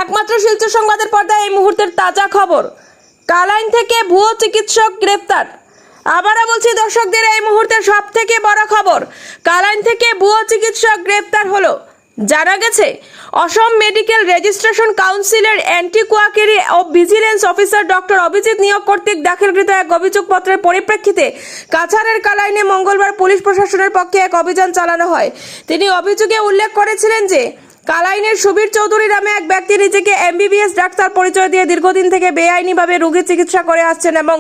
একমাত্র শিলচর সংবাদের পর্দায় এই মুহূর্তের তাজা খবর। কালাইন থেকে ভুয়ো চিকিৎসক গ্রেপ্তার। আবারও বলছি দর্শকদের, এই মুহূর্তের সব থেকে বড় খবর, কালাইন থেকে ভুয়ো চিকিৎসক গ্রেপ্তার হলো। জানা গেছে, অসম মেডিকেল রেজিস্ট্রেশন কাউন্সিলের অ্যান্টি কোয়াকেরি ও ভিজিলেন্স অফিসার ডক্টর অভিজিৎ নিয়োগ কর্তৃক দাখিলকৃত এক অভিযোগপত্রের পরিপ্রেক্ষিতে কাছাড়ের কালাইনে মঙ্গলবার পুলিশ প্রশাসনের পক্ষে এক অভিযান চালানো হয়। তিনি অভিযোগে উল্লেখ করেছিলেন যে কালাইনের সুবীর চৌধুরী নামে এক ব্যক্তি নিজেকে এমবিবিএস ডাক্তার পরিচয় দিয়ে দীর্ঘদিন থেকে বেআইনিভাবে রোগী চিকিৎসা করে আসছেন এবং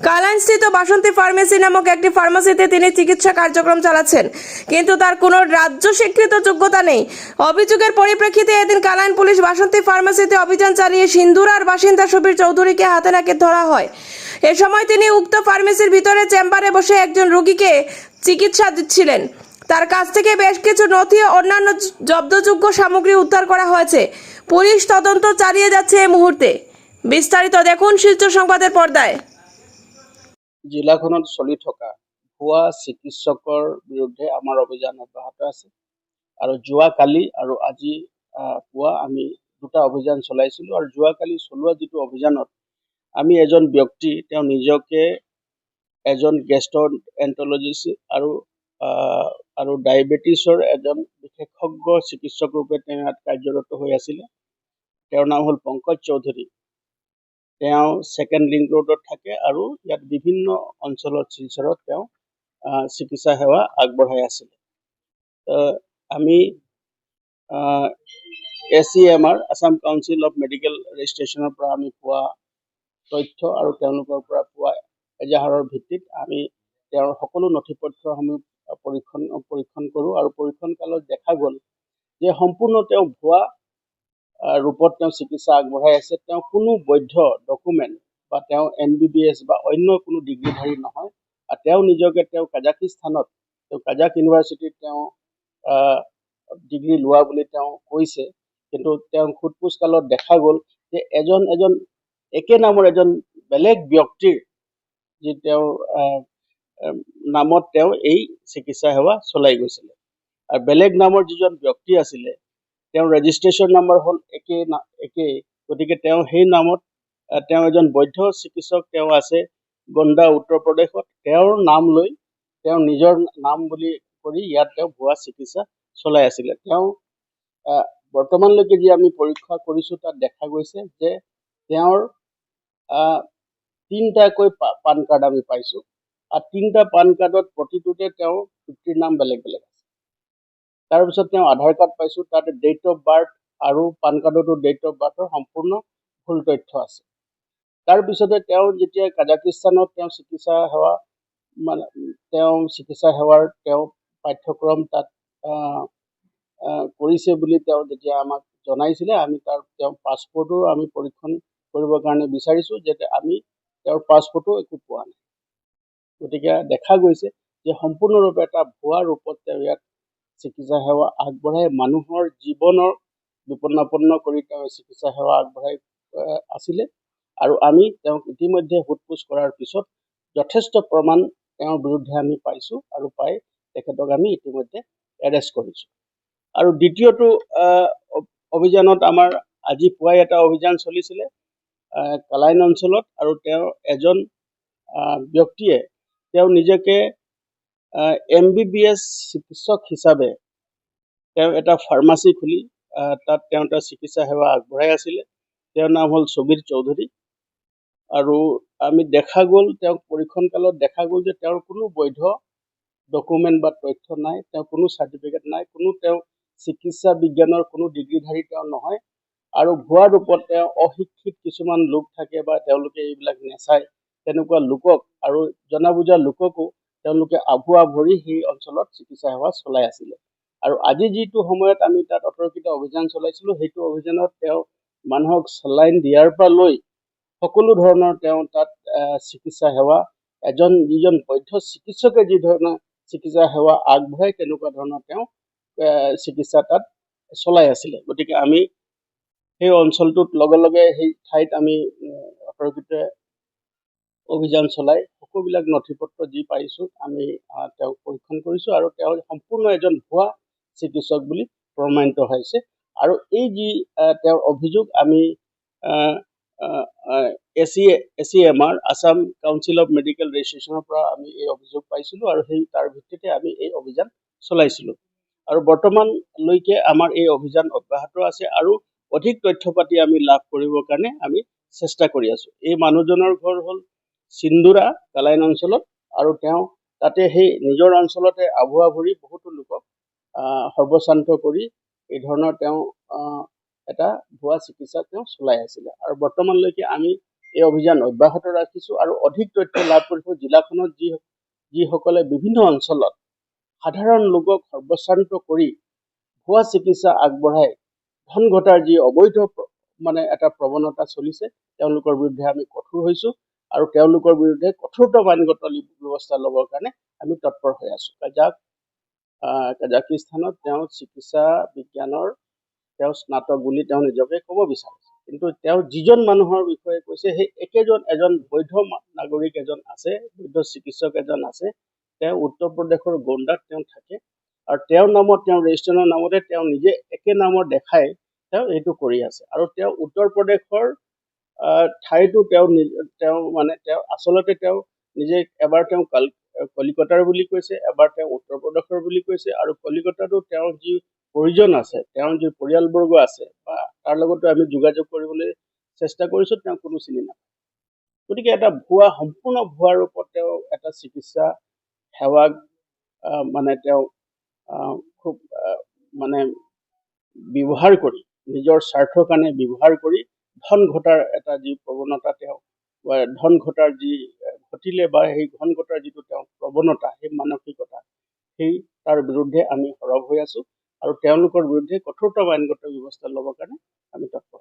কালাইনস্থিত বাসন্তী ফার্মেসি নামক একটি ফার্মেসিতে তিনি চিকিৎসা কার্যক্রম চালাচ্ছেন, কিন্তু তার কোনো রাজ্য স্বীকৃত যোগ্যতা নেই। অভিযোগের পরিপ্রেক্ষিতে এদিন কালাইন পুলিশ বাসন্তী ফার্মেসিতে অভিযান চালিয়ে সিন্দুরার বাসিন্দা সুবীর চৌধুরীকে হাতে নাতে ধরা হয়। এ সময় তিনি উক্ত ফার্মেসির ভিতরে চেম্বারে বসে একজন রোগীকে চিকিৎসা দিচ্ছিলেন। তার কাছ থেকে বেশ কিছু নথি ও অন্যান্য জব্দযোগ্য সামগ্রী উদ্ধার করা হয়েছে। পুলিশ তদন্ত চালিয়ে যাচ্ছে এই মুহূর্তে। বিস্তারিত দেখুন শিলচর সংবাদের পর্দায়। জিলাখনত চলি থকা ভুৱা চিকিৎসকৰ বিৰুদ্ধে আমাৰ অভিযান অব্যাহত আছে আৰু যোৱাকালি আৰু আজি পুৱা আমি দুটা অভিযান চলাইছিলোঁ আৰু যোৱাকালি চলোৱা যিটো অভিযানত আমি এজন ব্যক্তি তেওঁ নিজকে এজন গেষ্ট্ৰএণ্ট্ৰলজিষ্ট আৰু ডায়েবেটিছৰ এজন বিশেষজ্ঞ চিকিৎসক ৰূপে তেওঁ ইয়াত কাৰ্যৰত হৈ আছিলে। তেওঁৰ নাম হ'ল পংকজ চৌধুৰী। তেওঁ ছেকেণ্ড লিংক ৰোডত থাকে আৰু ইয়াত বিভিন্ন অঞ্চলত শিলচৰত তেওঁ চিকিৎসা সেৱা আগবঢ়াই আছিলে। আমি ACMR Assam council of medical ৰেজিষ্ট্ৰেশ্যনৰ পৰা আমি পোৱা তথ্য আৰু তেওঁলোকৰ পৰা পোৱা এজাহাৰৰ ভিত্তিত আমি তেওঁৰ সকলো নথি পত্ৰসমূহ পৰীক্ষণ কৰোঁ আৰু পৰীক্ষণ কালত দেখা গ'ল যে সম্পূৰ্ণ তেওঁ ভুৱা ৰূপত তেওঁ চিকিৎসা আগবঢ়াই আছে। তেওঁ কোনো বৈধ ডকুমেণ্ট বা তেওঁ MBBS বা অন্য কোনো ডিগ্ৰীধাৰী নহয়। আৰু তেওঁ নিজকে কাজাকিস্তানত কাজাক ইউনিভাৰ্চিটিত তেওঁ ডিগ্ৰী লোৱা বুলি তেওঁ কৈছে, কিন্তু তেওঁ সোধপোছ কালত দেখা গ'ল যে এজন একে নামৰ এজন বেলেগ ব্যক্তিৰ যি তেওঁৰ নামত তেওঁ এই চিকিৎসা সেৱা চলাই গৈছিলে। আৰু বেলেগ নামৰ যিজন ব্যক্তি আছিলে তেওঁৰ ৰেজিষ্ট্ৰেশ্যন নম্বৰ হ'ল একেই, গতিকে তেওঁ সেই নামত তেওঁ এজন বৈধ চিকিৎসক তেওঁ আছে গণ্ডা উত্তৰ প্ৰদেশত। তেওঁৰ নাম লৈ তেওঁ নিজৰ নাম বুলি কৰি ইয়াত তেওঁ ভুৱা চিকিৎসা চলাই আছিলে। তেওঁ বৰ্তমানলৈকে যি আমি পৰীক্ষা কৰিছোঁ তাত দেখা গৈছে যে তেওঁৰ 3টাকৈ পান কাৰ্ড আমি পাইছোঁ আৰু 3টা পান কাৰ্ডত প্ৰতিটোতে তেওঁৰ পিতৃৰ নাম বেলেগ বেলেগ আছে। তাৰপিছত তেওঁ আধাৰ কাৰ্ড পাইছোঁ, তাত ডেট অফ বাৰ্থ আৰু পান কাৰ্ডতো ডেট অফ বাৰ্থৰ সম্পূৰ্ণ ভুল তথ্য আছে। তাৰপিছতে তেওঁ যেতিয়া কাজাকিস্তানত তেওঁ চিকিৎসা সেৱাৰ তেওঁ পাঠ্যক্ৰম তাত কৰিছে বুলি তেওঁ যেতিয়া আমাক জনাইছিলে, আমি তেওঁৰ পাছপৰ্টো আমি পৰীক্ষণ কৰিবৰ কাৰণে বিচাৰিছোঁ, যাতে আমি তেওঁৰ পাছপৰ্টো একো পোৱা নাই। গতিকে দেখা গৈছে যে সম্পূৰ্ণৰূপে এটা ভুৱা ৰূপত তেওঁ ইয়াত চিকিৎসা সেৱা আগবঢ়াই মানুহৰ জীৱনৰ বিপন্নাপন্ন কৰি তেওঁ চিকিৎসা সেৱা আগবঢ়াই আছিলে। আৰু আমি তেওঁক ইতিমধ্যে সোধপোছ কৰাৰ পিছত যথেষ্ট প্ৰমাণ তেওঁৰ বিৰুদ্ধে আমি পাইছোঁ আৰু পাই তেখেতক আমি ইতিমধ্যে এৰেষ্ট কৰিছোঁ। আৰু দ্বিতীয়টো অভিযানত আমাৰ আজি পুৱাই এটা অভিযান চলিছিলে কালাইন অঞ্চলত, আৰু তেওঁ এজন ব্যক্তিয়ে তেওঁ নিজকে MBBS চিকিৎসক হিচাপে তেওঁ এটা ফাৰ্মাচী খুলি তাত তেওঁ এটা চিকিৎসা সেৱা আগবঢ়াই আছিলে। তেওঁৰ নাম হ'ল সুবীৰ চৌধুৰী। আৰু আমি দেখা গ'ল তেওঁক পৰীক্ষণ কালত দেখা গ'ল যে তেওঁৰ কোনো বৈধ ডকুমেণ্ট বা তথ্য নাই, তেওঁ কোনো চাৰ্টিফিকেট নাই, কোনো তেওঁ চিকিৎসা বিজ্ঞানৰ কোনো ডিগ্ৰীধাৰী তেওঁ নহয়। আৰু ভুৱা ৰূপত তেওঁ অশিক্ষিত কিছুমান লোক থাকে বা তেওঁলোকে এইবিলাক নেচায়, তেনেকুৱা লোকক আৰু জনা বুজা লোককো তেওঁলোকে আভুৱা ভৰি সেই অঞ্চলত চিকিৎসা সেৱা চলাই আছিলে। আৰু আজি যিটো সময়ত আমি তাত অতৰ্কিত অভিযান চলাইছিলোঁ, সেইটো অভিযানত তেওঁ মানুহক চেলাইন দিয়াৰ পৰা লৈ সকলো ধৰণৰ তেওঁ তাত চিকিৎসা সেৱা যিজন বৈধ চিকিৎসকে যি ধৰণৰ চিকিৎসা সেৱা আগবঢ়ায় তেনেকুৱা ধৰণৰ তেওঁ চিকিৎসা তাত চলাই আছিলে। গতিকে আমি সেই অঞ্চলটোত লগে লগে সেই ঠাইত আমি অতৰ্কিত অভিযান চলাই সকলোবিলাক নথি পত্ৰ যি পাইছোঁ আমি তেওঁক পৰীক্ষণ কৰিছোঁ আৰু তেওঁ সম্পূৰ্ণ এজন ভুৱা চিকিৎসক বুলি প্ৰমাণিত হৈছে। আৰু এই যি তেওঁৰ অভিযোগ আমি ACMR Assam council of medical ৰেজিষ্ট্ৰেশ্যনৰ পৰা আমি এই অভিযোগ পাইছিলোঁ আৰু সেই তাৰ ভিত্তিতে আমি এই অভিযান চলাইছিলোঁ আৰু বৰ্তমানলৈকে আমাৰ এই অভিযান অব্যাহত আছে আৰু অধিক তথ্য পাতি আমি লাভ কৰিবৰ কাৰণে আমি চেষ্টা কৰি আছোঁ। এই মানুহজনৰ ঘৰ হ'ল চিন্দুৰা কালাইন অঞ্চলত আৰু তেওঁ তাতে সেই নিজৰ অঞ্চলতে আভুৱা ভৰি বহুতো লোকক সৰ্বশান্ত কৰি এই ধৰণৰ তেওঁ এটা ভুৱা চিকিৎসা তেওঁ চলাই আছিলে আৰু বৰ্তমানলৈকে আমি এই অভিযান অব্যাহত ৰাখিছোঁ আৰু অধিক তথ্য লাভ কৰিছোঁ। জিলাখনত যিসকলে বিভিন্ন অঞ্চলত সাধাৰণ লোকক সৰ্বশান্ত কৰি ভুৱা চিকিৎসা আগবঢ়াই ধন ঘটাৰ যি অবৈধ এটা প্ৰৱণতা চলিছে তেওঁলোকৰ বিৰুদ্ধে আমি কঠোৰ হৈছোঁ আৰু তেওঁলোকৰ বিৰুদ্ধে কঠোৰতম আইনগত ব্যৱস্থা ল'বৰ কাৰণে আমি তৎপৰ হৈ আছোঁ। কাজাকিস্তানত তেওঁ চিকিৎসা বিজ্ঞানৰ তেওঁ স্নাতক বুলি তেওঁ নিজকে ক'ব বিচাৰিছে, কিন্তু তেওঁ যিজন মানুহৰ বিষয়ে কৈছে সেই একেজন এজন বৈধ নাগৰিক এজন আছে, বৈধ চিকিৎসক এজন আছে, তেওঁ উত্তৰ প্ৰদেশৰ গোণ্ডাত তেওঁ থাকে আৰু তেওঁৰ নামত তেওঁৰ ৰেজিষ্ট্ৰেশ্যনৰ নামতে তেওঁ নিজে একে নামৰ দেখাই তেওঁ এইটো কৰি আছে আৰু তেওঁ উত্তৰ প্ৰদেশৰ ঠাইতো তেওঁ আচলতে তেওঁ নিজে এবাৰ তেওঁ কলিকতাৰ বুলি কৈছে, এবাৰ তেওঁ উত্তৰ প্ৰদেশৰ বুলি কৈছে আৰু কলিকতাতো তেওঁৰ যি পৰিজন আছে, তেওঁৰ যি পৰিয়ালবৰ্গ আছে বা তাৰ লগতো আমি যোগাযোগ কৰিবলৈ চেষ্টা কৰিছোঁ, তেওঁ কোনো চিনি নাপায়। গতিকে এটা সম্পূৰ্ণ ভুৱা ৰূপত তেওঁ এটা চিকিৎসা সেৱাক তেওঁ খুব ব্যৱহাৰ কৰি নিজৰ স্বাৰ্থৰ কাৰণে ব্যৱহাৰ কৰি ধন ঘটাৰ এটা যি প্ৰৱণতা তেওঁ ধন ঘটাৰ যি ঘটিলে বা সেই ধন ঘটাৰ যিটো তেওঁ প্ৰৱণতা, সেই মানসিকতা, তাৰ বিৰুদ্ধে আমি সৰব হৈ আছোঁ আৰু তেওঁলোকৰ বিৰুদ্ধে কঠোৰতম আইনগত ব্যৱস্থা ল'বৰ কাৰণে আমি তৎপৰ।